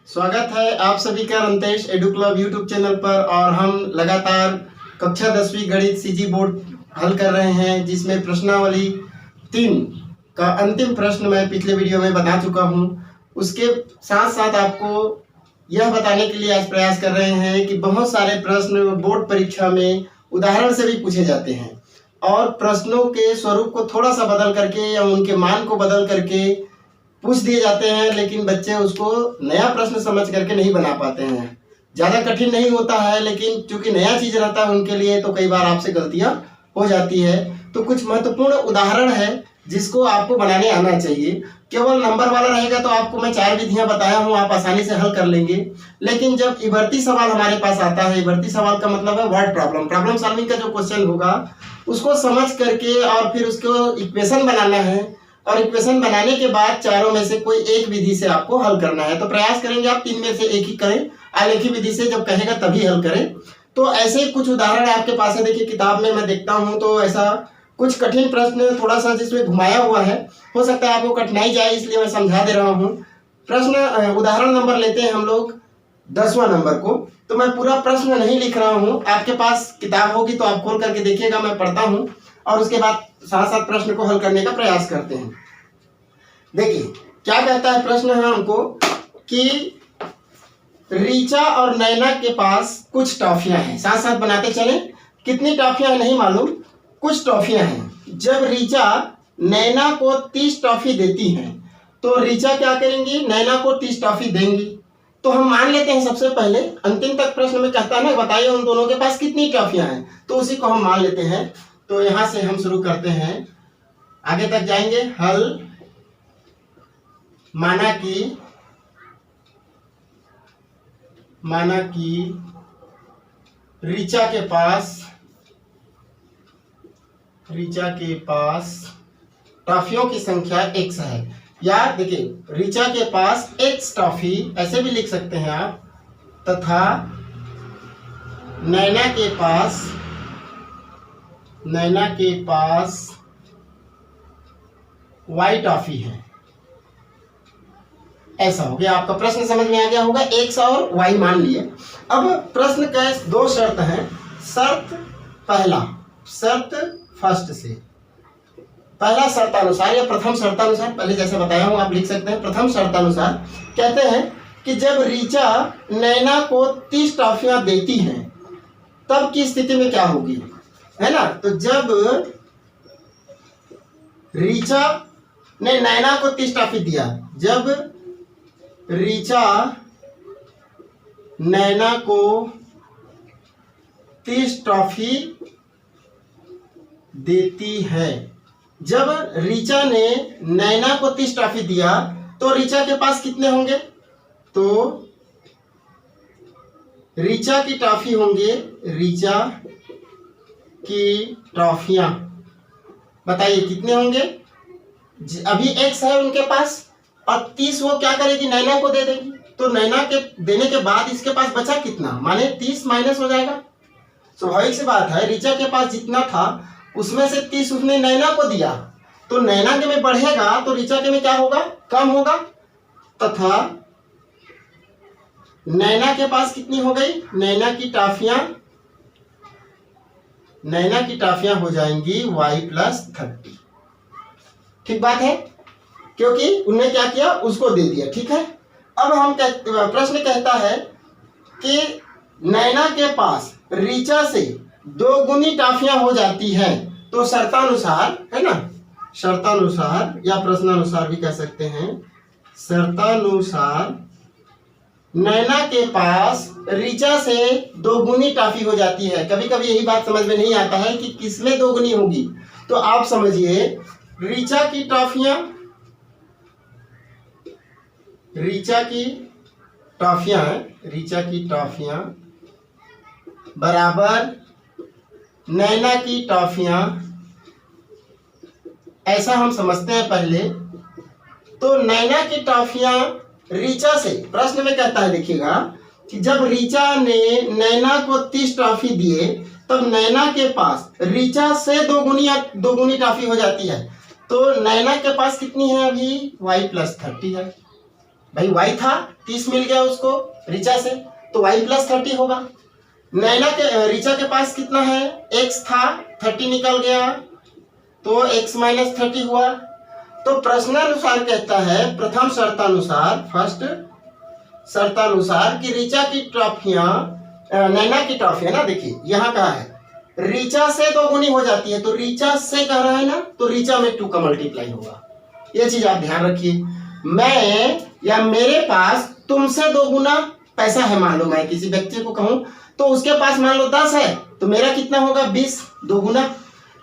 स्वागत है आप सभी का रंतेश एडू क्लब यूट्यूब चैनल पर। और हम लगातार कक्षा 10वीं गणित सीजी बोर्ड हल कर रहे हैं, जिसमें प्रश्नावली 3 का अंतिम प्रश्न मैं पिछले वीडियो में बता चुका हूं। उसके साथ साथ आपको यह बताने के लिए आज प्रयास कर रहे हैं कि बहुत सारे प्रश्न बोर्ड परीक्षा में उदाहरण से भी पूछे जाते हैं और प्रश्नों के स्वरूप को थोड़ा सा बदल करके या उनके मान को बदल करके पूछ दिए जाते हैं, लेकिन बच्चे उसको नया प्रश्न समझ करके नहीं बना पाते हैं। ज़्यादा कठिन नहीं होता है, लेकिन चूंकि नया चीज़ रहता है उनके लिए, तो कई बार आपसे गलतियां हो जाती है। तो कुछ महत्वपूर्ण उदाहरण है जिसको आपको बनाने आना चाहिए। केवल नंबर वाला रहेगा तो आपको मैं 4 विधियां बताया हूँ, आप आसानी से हल कर लेंगे। लेकिन जब इबरती सवाल हमारे पास आता है, इबरती सवाल का मतलब है वर्ड प्रॉब्लम, प्रॉब्लम सॉल्विंग का जो क्वेश्चन होगा उसको समझ करके और फिर उसको इक्वेशन बनाना है, और इक्वेशन बनाने के बाद चारों में से कोई एक विधि से आपको हल करना है। तो प्रयास करेंगे आप 3 में से एक ही करें, आलेखी विधि से जब कहेगा तभी हल करें। तो ऐसे कुछ उदाहरण आपके पास है। देखिए किताब में मैं देखता हूं तो ऐसा कुछ कठिन प्रश्न थोड़ा सा जिसमें घुमाया हुआ है, हो सकता है आपको कठिनाई जाए, इसलिए मैं समझा दे रहा हूँ। प्रश्न उदाहरण नंबर लेते हैं हम लोग 10वां नंबर को। तो मैं पूरा प्रश्न नहीं लिख रहा हूँ, आपके पास किताब होगी तो आप खोल करके देखिएगा, मैं पढ़ता हूँ और उसके बाद साथ साथ प्रश्न को हल करने का प्रयास करते हैं। देखिए क्या कहता है प्रश्न है हमको कि रीचा और नैना के पास कुछ टॉफियां हैं। साथ साथ बनाते चलें, कितनी टॉफियां नहीं मालूम, कुछ टॉफियां हैं। जब रीचा नैना को 30 टॉफी देती हैं तो रीचा क्या करेंगी, नैना को 30 टॉफी देंगी। तो हम मान लेते हैं सबसे पहले, अंतिम तक प्रश्न में कहता है ना बताइए उन दोनों के पास कितनी टॉफियां हैं, तो उसी को हम मान लेते हैं। तो यहां से हम शुरू करते हैं, आगे तक जाएंगे। हल माना कि रीचा के पास टॉफियों की संख्या x है। या देखिए रीचा के पास x टॉफी, ऐसे भी लिख सकते हैं आप, तथा नैना के पास y टॉफी है। ऐसा हो गया, आपका प्रश्न समझ में आ गया होगा, x और y मान लिए। अब प्रश्न का 2 शर्त हैं। शर्त फर्स्ट से, पहला शर्तानुसार या प्रथम शर्तानुसार, पहले जैसे बताया हूं आप लिख सकते हैं। प्रथम शर्तानुसार कहते हैं कि जब रीचा नैना को 30 टॉफियां देती हैं तब की स्थिति में क्या होगी, है ना। तो जब रीचा ने नैना को 30 टॉफी दिया, जब रीचा नैना को 30 टॉफी देती है, जब रीचा ने नैना को 30 टॉफी दिया तो रीचा के पास कितने होंगे, तो रीचा की टॉफी होंगे, रीचा की टॉफियां बताइए कितने होंगे। अभी x है उनके पास और 30 वो क्या करेगी, नैना को दे देगी। तो नैना के देने के बाद इसके पास बचा कितना, माने 30 माइनस हो जाएगा। स्वाभाविक सी बात है, रीचा के पास जितना था उसमें से 30 उसने नैना को दिया, तो नैना के में बढ़ेगा तो रीचा के में क्या होगा, कम होगा। तथा नैना के पास कितनी हो गई, नैना की टाफियां हो जाएंगी y+30। ठीक बात है, क्योंकि उन्होंने क्या किया, उसको दे दिया। ठीक है। अब हम प्रश्न कहता है कि नैना के पास रीचा से 2 गुनी टॉफियां हो जाती हैं। तो शर्तानुसार, है ना, शर्तानुसार या प्रश्नानुसार भी कह सकते हैं, शर्तानुसार नैना के पास रीचा से 2 गुनी टॉफी हो जाती है। कभी कभी यही बात समझ में नहीं आता है कि किसमें 2 गुनी होगी। तो आप समझिए रीचा की टॉफियां बराबर नैना की टॉफियां, ऐसा हम समझते हैं पहले। तो नैना की टॉफियां रीचा से, प्रश्न में कहता है देखिएगा कि जब रीचा ने नैना को 30 टॉफी दिए तब नैना के पास रीचा से 2 गुनी टॉफी हो जाती है। तो नैना के पास कितनी है अभी, y+30 है। भाई y था 30 मिल गया उसको ऋचा से, तो y प्लस 30 होगा। नैना के ऋचा के पास कितना है, x था 30 निकल गया तो x माइनस 30 हुआ। तो प्रश्नानुसार कहता है, प्रथम शर्तानुसार, फर्स्ट शर्तानुसार कि ऋचा की टॉफियां नैना की टॉफियां ना, देखिए यहाँ कहा है ऋचा से 2 गुनी हो जाती है, तो ऋचा से कह रहा है ना, तो ऋचा में 2 का मल्टीप्लाई होगा। ये चीज आप ध्यान रखिए। मैं या मेरे पास तुमसे 2 गुना पैसा है, मान लो मैं किसी व्यक्ति को कहूं तो उसके पास मान लो 10 है, तो मेरा कितना होगा 20, 2 गुना।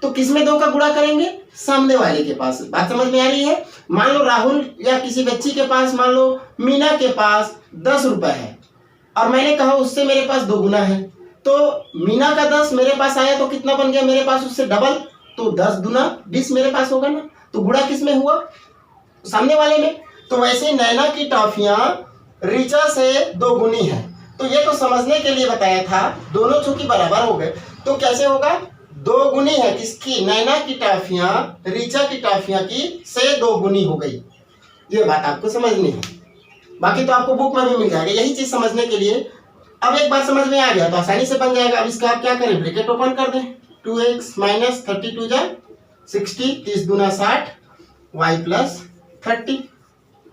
तो किसमें 2 का गुणा करेंगे, सामने वाले के पास। बात समझ में आ रही है। मान लो राहुल या किसी बच्ची के पास, मान लो मीना के पास 10 रुपए है और मैंने कहा उससे मेरे पास 2 गुना है, तो मीना का 10 मेरे पास आया तो कितना बन गया मेरे पास उससे डबल, तो 10 दुना 20 मेरे पास होगा ना। तो गुणा किसमें हुआ, सामने वाले में। तो वैसे नैना की टॉफियां ऋचा से 2 गुनी है, तो ये तो समझने के लिए बताया था, दोनों चूंकि बराबर हो गए तो कैसे होगा, 2 गुनी है किसकी, नैना की टॉफियां ऋचा की टॉफियां की से 2 गुनी हो गई। ये बात आपको समझनी है, बाकी तो आपको बुक में भी मिल जाएगा। यही चीज समझने के लिए अब एक बार समझ में आ गया तो आसानी से बन जाएगा। अब इसका आप क्या करें, ब्रैकेट ओपन कर दें, 2x माइनस 32 जा 60, 30 दूना 60, y प्लस 30,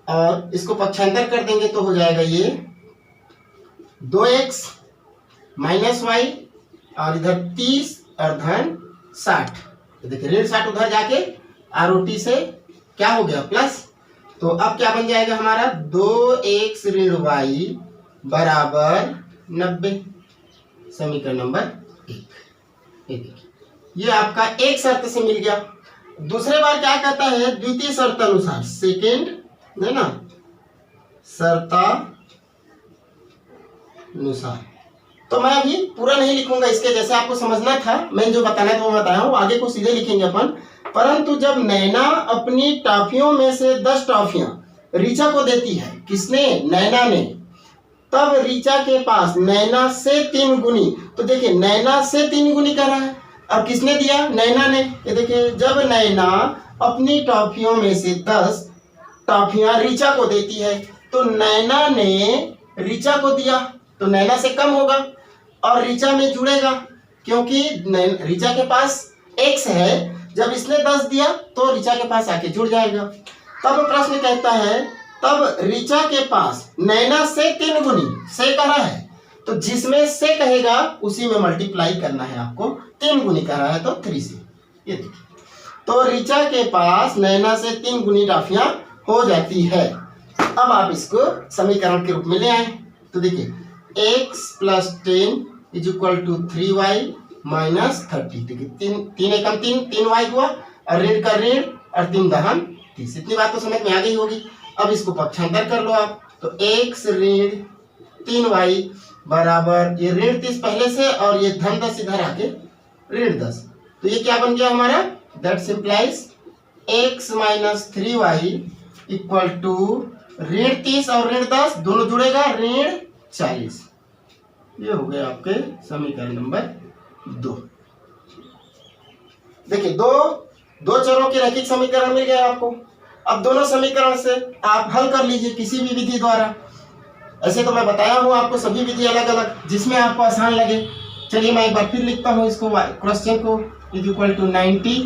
और इसको पक्षांतर कर देंगे तो हो जाएगा ये 2x माइनस y, और इधर 30 और धन 60, तो देखिए ऋण 60 उधर जाके ROT से क्या हो गया प्लस। तो अब क्या बन जाएगा हमारा, 2x ऋण y बराबर 90, समीकरण नंबर 1। ये आपका एक शर्त से मिल गया। दूसरे बार क्या कहता है, द्वितीय शर्त अनुसार, सेकेंड है ना, शर्तानुसार। तो मैं अभी पूरा नहीं लिखूंगा इसके, जैसे आपको समझना था, मैं जो बताना था वो बताया हूँ, आगे को सीधे लिखेंगे अपन। परंतु जब नैना अपनी टॉफियों में से 10 टॉफियां ऋचा को देती है, किसने, नैना ने, तब ऋचा के पास नैना से 3 गुनी, तो देखिए नैना से 3 गुनी कर रहा है, और किसने दिया, नैना ने। ये देखिए जब नैना अपनी टॉफियों में से 10 टॉफियां ऋचा को देती है, तो नैना ने ऋचा को दिया, तो नैना से कम होगा और ऋचा में जुड़ेगा, क्योंकि ऋचा के पास x है, जब इसने 10 दिया तो ऋचा के पास आके जुड़ जाएगा। तब प्रश्न कहता है, तब ऋचा के पास नैना से 3 गुनी, से कह रहा है तो जिसमें से कहेगा उसी में मल्टीप्लाई करना है आपको। 3 गुनी कह रहा है तो 3 से, ये देखिए, तो ऋचा के पास नैना से 3 गुनी टॉफियां हो जाती है। अब आप इसको समीकरण के रूप में ले आए, तो देखिए x plus 10 is equal to 3y minus 30। देखिए 3 एकम 3y हुआ, और ऋण का ऋण और 3 दहन 30। इतनी बात तो समझ में आ गई होगी। अब इसको पक्षांतर कर लो आप, तो x ऋण 3y बराबर, ये ऋण 30 पहले से और ये धन 10 इधर आके ऋण 10, तो ये क्या बन गया हमारा, that simplify x minus 3y equal to ऋण 30 और ऋण 10 दोनों जुड़ेगा, ऋण 40। ये हो गया आपके समीकरण नंबर 2। देखिए दो चरों के रैखिक समीकरण मिल गया आपको। अब दोनों समीकरण से आप हल कर लीजिए किसी भी विधि द्वारा। ऐसे तो मैं बताया हूँ आपको सभी विधि अलग अलग, जिसमें आपको आसान लगे। चलिए मैं एक बार फिर लिखता हूँ इसको, क्वेश्चन को, इज इक्वल टू 90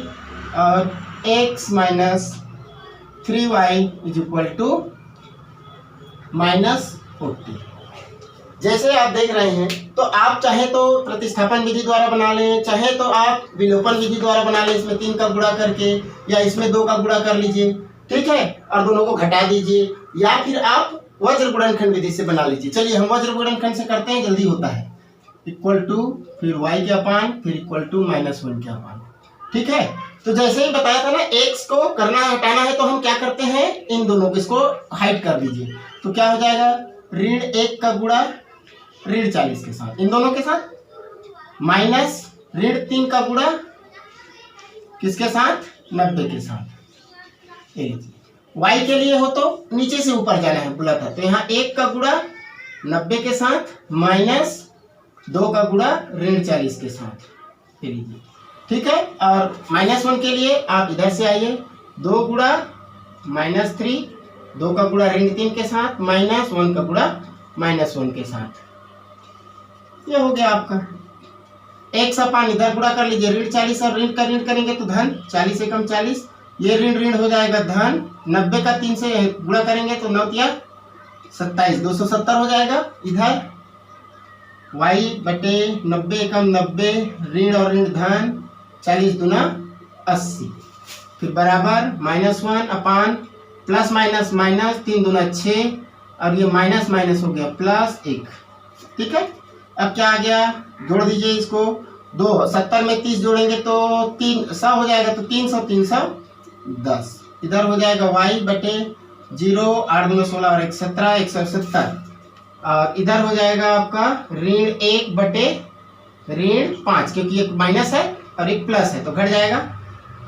और x minus 3y is equal to minus 40। जैसे आप देख रहे हैं, तो आप चाहे तो प्रतिस्थापन विधि द्वारा बना लें, चाहे तो आप विलोपन विधि द्वारा बना लें, इसमें 3 का गुणा करके, या इसमें 2 का गुणा कर लीजिए, ठीक है, और दोनों को घटा दीजिए, या फिर आप वज्र गुणनखंड विधि से बना लीजिए। चलिए हम वज्र गुणनखंड से करते हैं, जल्दी होता है। इक्वल टू फिर y के अपान, फिर इक्वल टू -1 के अपान, ठीक है। तो जैसे ही बताया था ना, x को करना हटाना है तो हम क्या करते हैं, इन दोनों को इसको हाइड कर दीजिए, तो क्या हो जाएगा, ऋण 1 का गुणा ऋण 40 के साथ, इन दोनों के साथ, माइनस ऋण 3 का गुणा किसके साथ, 90 के साथ। y के लिए हो तो नीचे से ऊपर जाना है, बोला था, तो यहाँ 1 का गुणा 90 के साथ माइनस 2 का गुणा ऋण 40 के साथ, ठीक है। और -1 के लिए आप इधर से आइए, 2 गुणा -3 2 का गुणा ऋण 3 के साथ माइनस 1 का गुणा -1 के साथ। ये हो गया आपका। 1 से 5 इधर गुणा कर लीजिए, ऋण 40 और ऋण का ऋण करेंगे तो धन 40 से कम 40, ये ऋण ऋण हो जाएगा धन। 90 का 3 से गुणा करेंगे तो 9 या 27, 270 हो जाएगा। इधर y बटे 90 कम 90, ऋण और ऋण धन 40 दूना 80, फिर बराबर -1 अपान प्लस माइनस माइनस 3 दूना 6 और ये माइनस माइनस हो गया +1। ठीक है, अब क्या आ गया, जोड़ दीजिए इसको। 70 में 30 जोड़ेंगे तो 300 हो जाएगा, तो 300 310। इधर हो जाएगा y बटे 0, 8 दूना 16 और 1 17, 170। और इधर हो जाएगा आपका ऋण 1 बटे ऋण 5, क्योंकि एक माइनस है और एक प्लस है तो घट जाएगा।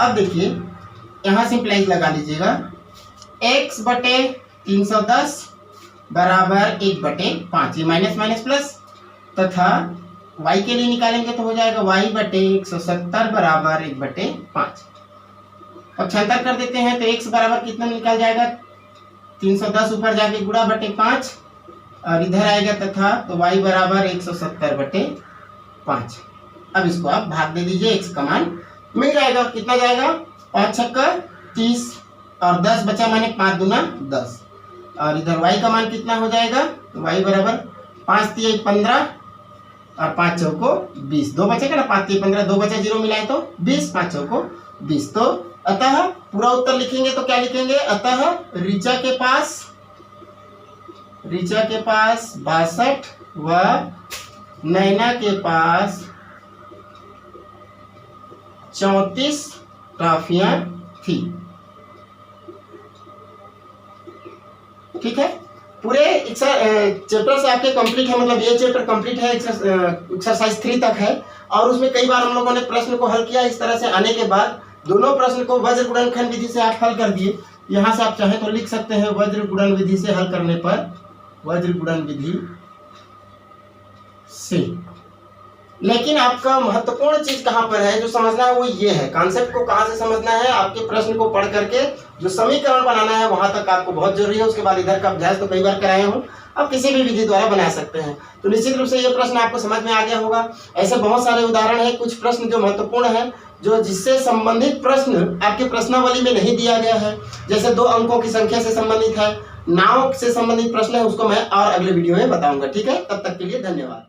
अब देखिए यहाँ सिंप्लाइज लगा लीजिएगा, x बटे 310 बराबर 1 बटे 5, ये माइनस माइनस प्लस, तथा y के लिए निकालेंगे तो हो जाएगा y बटे 170 बराबर 1 बटे 5। पक्षांतर कर देते हैं तो x बराबर कितना निकल जाएगा, 310 ऊपर जाके गुणा बटे 5 और इधर आएगा तथा, तो y बराबर 170 बटे 5। अब इसको आप भाग दे दीजिए, x का मान मिल जाएगा। कितना जाएगा, 5 छक्का 30 और 10 बचा माने 5 दूना 10, और इधर y का मान कितना हो जाएगा, तो y बराबर 5 तिया 15 और 5 चौको 20, 2 बचेगा ना, 5 तिया 15, 2 बचा 0 मिलाए तो 20, 5 चौको 20। तो अतः पूरा उत्तर लिखेंगे तो क्या लिखेंगे, अतः ऋचा के पास 62 व नैना के पास 34 ट्रॉफियां थी। ठीक है, पूरे चैप्टर से आपके कंप्लीट है, मतलब ये चैप्टर कंप्लीट है, एक्सरसाइज 3 तक है। और उसमें कई बार हम लोगों ने प्रश्न को हल किया। इस तरह से आने के बाद दोनों प्रश्न को वज्र गुणनखंड विधि से आप हल कर दिए। यहाँ से आप चाहे तो लिख सकते हैं वज्र गुणन विधि से हल करने पर, वज्र गुणन विधि से। लेकिन आपका महत्वपूर्ण चीज कहाँ पर है जो समझना है, वो ये है, कॉन्सेप्ट को कहाँ से समझना है। आपके प्रश्न को पढ़ करके जो समीकरण बनाना है वहां तक आपको बहुत जरूरी है। उसके बाद इधर का अभ्यास तो कई बार कराए हूँ, आप किसी भी विधि द्वारा बना सकते हैं। तो निश्चित रूप से ये प्रश्न आपको समझ में आ गया होगा। ऐसे बहुत सारे उदाहरण है, कुछ प्रश्न जो महत्वपूर्ण है, जो जिससे संबंधित प्रश्न आपके प्रश्नावली में नहीं दिया गया है। जैसे 2 अंकों की संख्या से संबंधित है, नाव से संबंधित प्रश्न है, उसको मैं और अगले वीडियो में बताऊंगा। ठीक है, तब तक के लिए धन्यवाद।